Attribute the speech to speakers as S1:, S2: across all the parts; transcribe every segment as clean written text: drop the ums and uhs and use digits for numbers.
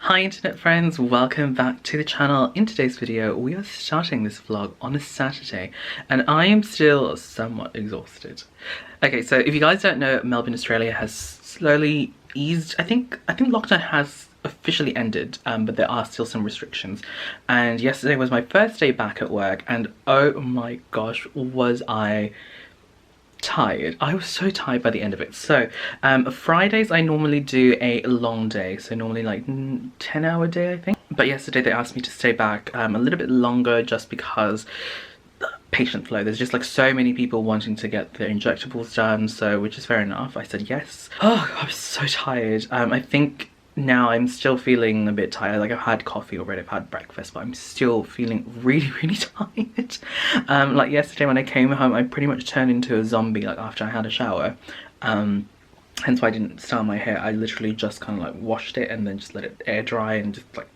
S1: Hi internet friends, welcome back to the channel. In today's video we are starting this vlog on a Saturday and I am still somewhat exhausted. Okay, so if you guys don't know, Melbourne, Australia has slowly eased. I think lockdown has officially ended, but there are still some restrictions. And yesterday was my first day back at work and oh my gosh, was I tired. I was so tired by the end of it. So Fridays I normally do a long day, so normally like 10-hour day I think, but yesterday they asked me to stay back a little bit longer just because patient flow. There's just like so many people wanting to get their injectables done, so which is fair enough. I said yes. Oh, I was so tired. I think now I'm still feeling a bit tired. Like I've had coffee already, I've had breakfast, but I'm still feeling really tired. Like yesterday when I came home, I pretty much turned into a zombie like after I had a shower. Hence why I didn't style my hair. I literally just kind of like washed it and then just let it air dry and just like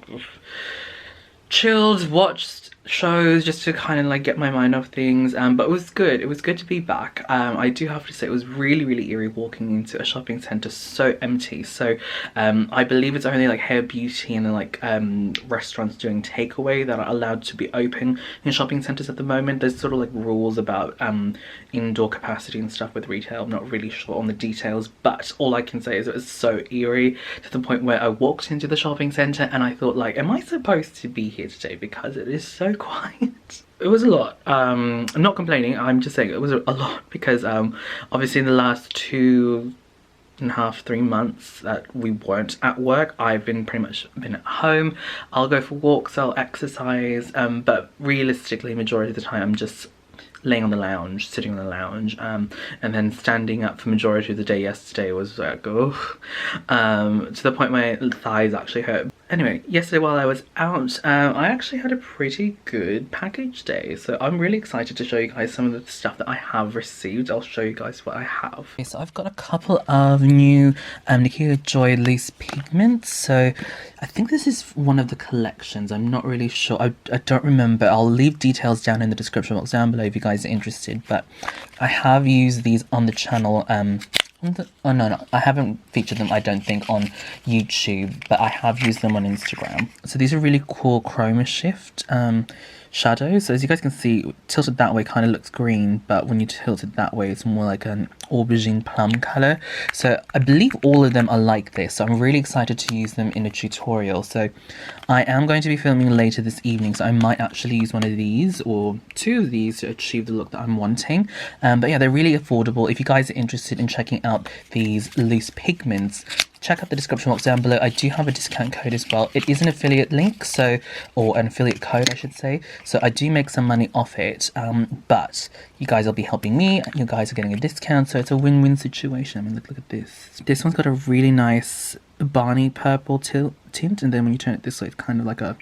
S1: chilled, watched shows just to kind of like get my mind off things, but it was good. It was good to be back. I do have to say it was really eerie walking into a shopping centre so empty. So I believe it's only like hair beauty and like restaurants doing takeaway that are allowed to be open in shopping centres at the moment. There's sort of like rules about indoor capacity and stuff with retail. I'm not really sure on the details, but all I can say is it was so eerie to the point where I walked into the shopping centre and I thought like, am I supposed to be here today because it is so quiet? It was a lot. I'm not complaining, I'm just saying it was a lot because obviously in the last 2.5-3 months that we weren't at work, I've been pretty much been at home. I'll go for walks, I'll exercise, but realistically majority of the time I'm just laying on the lounge, sitting on the lounge, and then standing up for majority of the day yesterday was like, oh, to the point my thighs actually hurt. Anyway, yesterday while I was out, I actually had a pretty good package day, so I'm really excited to show you guys some of the stuff that I have received. I'll show you guys what I have. Okay, so I've got a couple of new Nikkia Joy loose pigments. So I think this is one of the collections. I'm not really sure. I don't remember. I'll leave details down in the description box down below if you guys are interested. But I have used these on the channel. Oh no, I haven't featured them, I don't think, on YouTube, but I have used them on Instagram. So these are really cool chroma shift shadows. So as you guys can see, tilted that way kind of looks green, but when you tilt it that way it's more like an aubergine plum color. So I believe all of them are like this, so I'm really excited to use them in a tutorial. So I am going to be filming later this evening, so I might actually use one of these or two of these to achieve the look that I'm wanting. But yeah, they're really affordable. If you guys are interested in checking out these loose pigments, check out the description box down below. I do have a discount code as well. It is an affiliate link, so, or an affiliate code I should say, so I do make some money off it, but you guys will be helping me, you guys are getting a discount, so it's a win-win situation. I mean, look at this. This one's got a really nice Barney purple tint, and then when you turn it this way, it's kind of like a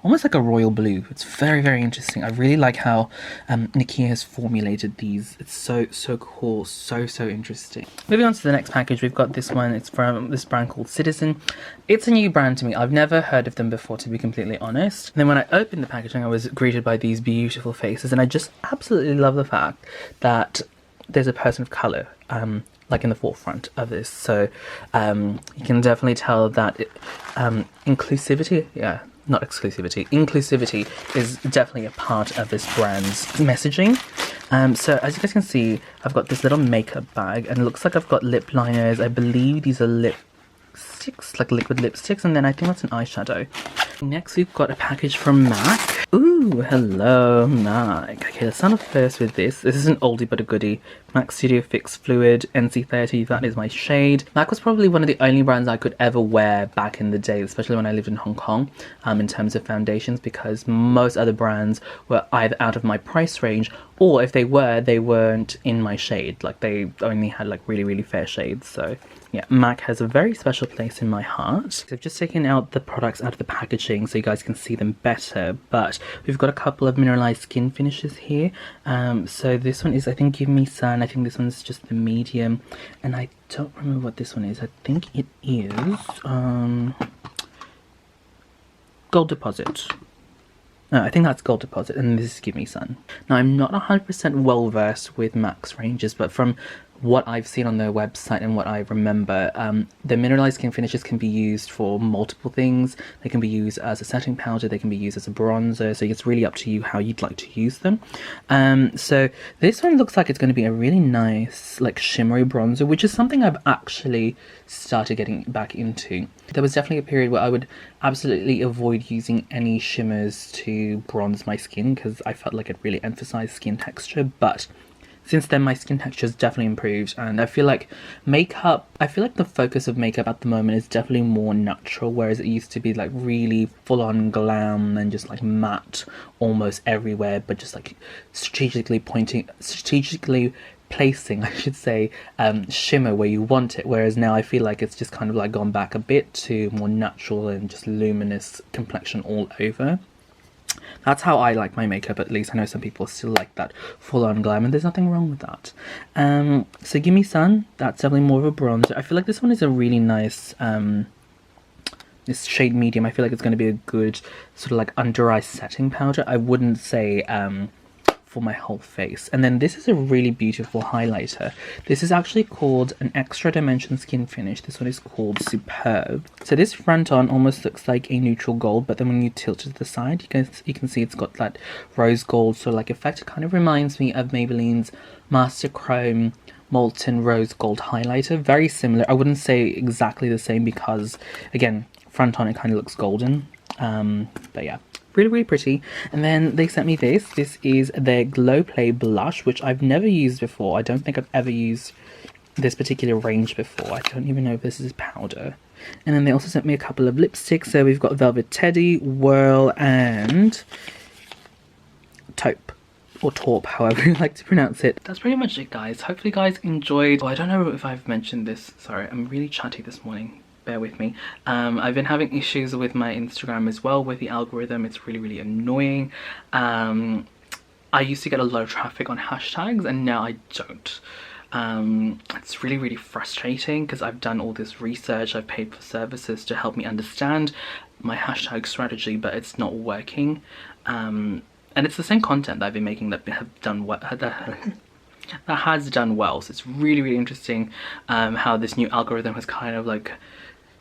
S1: almost like a royal blue. It's very interesting. I really like how Nikkia has formulated these. It's so cool, so interesting. Moving on to the next package, we've got this one. It's from this brand called CTZN. It's a new brand to me. I've never heard of them before, to be completely honest. And then when I opened the packaging, I was greeted by these beautiful faces, and I just absolutely love the fact that there's a person of color like in the forefront of this. So you can definitely tell that inclusivity, not exclusivity, inclusivity is definitely a part of this brand's messaging. So as you guys can see, I've got this little makeup bag and it looks like I've got lip liners. I believe these are lipsticks, like liquid lipsticks, and then I think that's an eyeshadow. Next we've got a package from MAC. Ooh, hello MAC. Okay, let's start off first with this. This is an oldie but a goodie. MAC Studio Fix Fluid NC30, that is my shade. MAC was probably one of the only brands I could ever wear back in the day, especially when I lived in Hong Kong, in terms of foundations, because most other brands were either out of my price range, or if they were, they weren't in my shade. Like they only had like really fair shades. So yeah, MAC has a very special place in my heart. So I've just taken out the products out of the packaging so you guys can see them better, but we've got a couple of mineralized skin finishes here. So this one is, I think, Give Me Sun. I think this one's just the medium, and I don't remember what this one is. I think it is Gold Deposit. No, I think that's Gold Deposit, and this is Give Me Sun. Now, I'm not 100% well versed with MAC's ranges, but from what I've seen on their website and what I remember, the mineralized skin finishes can be used for multiple things. They can be used as a setting powder, they can be used as a bronzer, so it's really up to you how you'd like to use them. So this one looks like it's going to be a really nice like shimmery bronzer, which is something I've actually started getting back into. There was definitely a period where I would absolutely avoid using any shimmers to bronze my skin because I felt like it really emphasized skin texture, but since then my skin texture has definitely improved, and I feel like the focus of makeup at the moment is definitely more natural, whereas it used to be like really full-on glam and just like matte almost everywhere, but just like strategically placing, I should say, shimmer where you want it, whereas now I feel like it's just kind of like gone back a bit to more natural and just luminous complexion all over. That's how I like my makeup, at least. I know some people still like that full-on glam, and there's nothing wrong with that. So Gimme Sun, that's definitely more of a bronzer. I feel like this one is a really nice, this shade medium. I feel like it's going to be a good sort of like under-eye setting powder. I wouldn't say for my whole face. And then this is a really beautiful highlighter. This is actually called an Extra Dimension Skin Finish. This one is called Superb. So this front on almost looks like a neutral gold, but then when you tilt it to the side, you can see it's got that rose gold sort of like effect. It kind of reminds me of Maybelline's Master Chrome Molten Rose Gold highlighter. Very similar. I wouldn't say exactly the same because, again, front on it kind of looks golden. But yeah, really pretty. And then they sent me this. This is their Glow Play blush, which I've never used before. I don't think I've ever used this particular range before. I don't even know if this is powder. And then they also sent me a couple of lipsticks. So we've got Velvet Teddy, Whirl, and Taupe, or Taupe, however you like to pronounce it. That's pretty much it, guys. Hopefully you guys enjoyed. Oh, I don't know if I've mentioned this. Sorry, I'm really chatty this morning. Bear with me. I've been having issues with my Instagram as well with the algorithm. It's really annoying. I used to get a lot of traffic on hashtags and now I don't. It's really frustrating because I've done all this research, I've paid for services to help me understand my hashtag strategy, but it's not working. And it's the same content that I've been making that have done what that has done well. So it's really interesting how this new algorithm has kind of like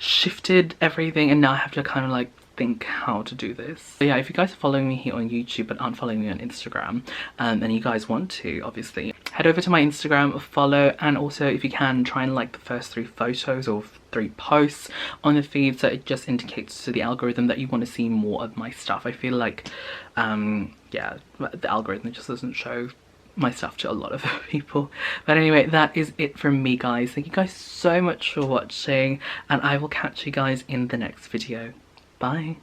S1: shifted everything, and now I have to kind of like think how to do this. But yeah, if you guys are following me here on YouTube but aren't following me on Instagram, and you guys want to, obviously head over to my Instagram, follow, and also if you can, try and like the first 3 photos or 3 posts on the feed, so it just indicates to the algorithm that you want to see more of my stuff. I feel like yeah, the algorithm just doesn't show my stuff to a lot of people. But anyway, that is it from me, guys. Thank you guys so much for watching, and I will catch you guys in the next video. Bye.